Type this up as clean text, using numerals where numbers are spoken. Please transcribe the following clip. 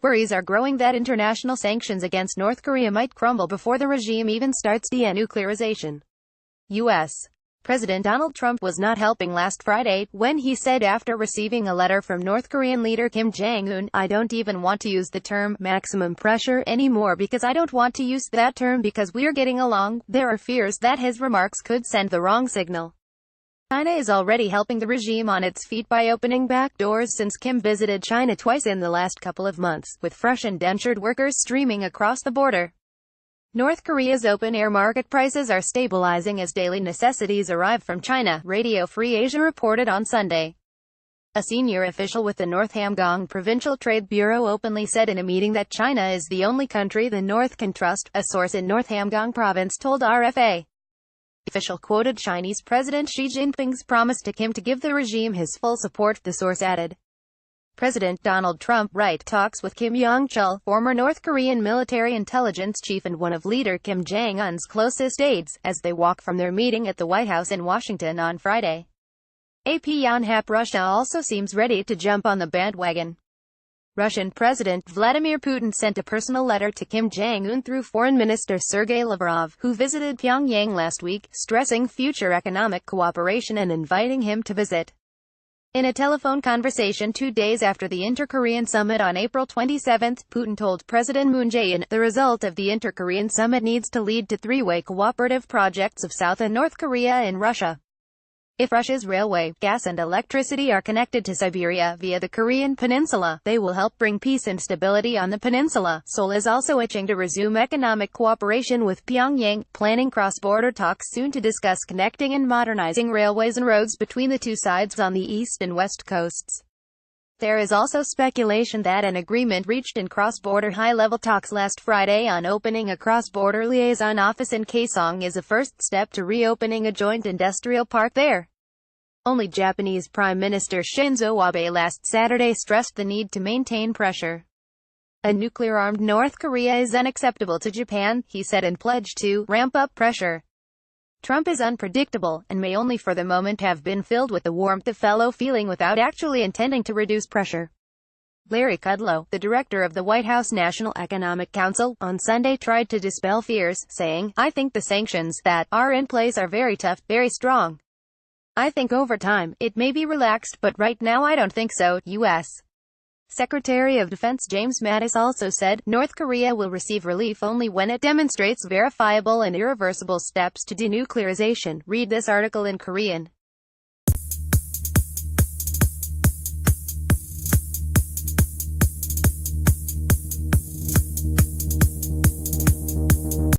Worries are growing that international sanctions against North Korea might crumble before the regime even starts denuclearization. U.S. President Donald Trump was not helping last Friday, when he said after receiving a letter from North Korean leader Kim Jong-un, "I don't even want to use the term maximum pressure anymore because I don't want to use that term because we're getting along." There are fears that his remarks could send the wrong signal. China is already helping the regime on its feet by opening back doors since Kim visited China twice in the last couple of months, with fresh indentured workers streaming across the border. North Korea's open-air market prices are stabilizing as daily necessities arrive from China, Radio Free Asia reported on Sunday. A senior official with the North Hamgyong Provincial Trade Bureau openly said in a meeting that China is the only country the North can trust, a source in North Hamgyong Province told RFA. The official quoted Chinese President Xi Jinping's promise to Kim to give the regime his full support, the source added. President Donald Trump talks with Kim Yong-chul, former North Korean military intelligence chief and one of leader Kim Jong-un's closest aides, as they walk from their meeting at the White House in Washington on Friday. AP Yonhap Russia also seems ready to jump on the bandwagon. Russian President Vladimir Putin sent a personal letter to Kim Jong-un through Foreign Minister Sergei Lavrov, who visited Pyongyang last week, stressing future economic cooperation and inviting him to visit. In a telephone conversation 2 days after the Inter-Korean summit on April 27, Putin told President Moon Jae-in, "The result of the Inter-Korean summit needs to lead to three-way cooperative projects of South and North Korea and Russia. If Russia's railway, gas and electricity are connected to Siberia via the Korean peninsula, they will help bring peace and stability on the peninsula." Seoul is also itching to resume economic cooperation with Pyongyang, planning cross-border talks soon to discuss connecting and modernizing railways and roads between the two sides on the east and west coasts. There is also speculation that an agreement reached in cross-border high-level talks last Friday on opening a cross-border liaison office in Kaesong is a first step to reopening a joint industrial park there. Only Japanese Prime Minister Shinzo Abe last Saturday stressed the need to maintain pressure. "A nuclear-armed North Korea is unacceptable to Japan," he said, and pledged to ramp up pressure. Trump is unpredictable, and may only for the moment have been filled with the warmth of fellow feeling without actually intending to reduce pressure. Larry Kudlow, the director of the White House National Economic Council, on Sunday tried to dispel fears, saying, "I think the sanctions that are in place are very tough, very strong. I think over time, it may be relaxed, but right now I don't think so." U.S. Secretary of Defense James Mattis also said, North Korea will receive relief only when it demonstrates verifiable and irreversible steps to denuclearization. Read this article in Korean.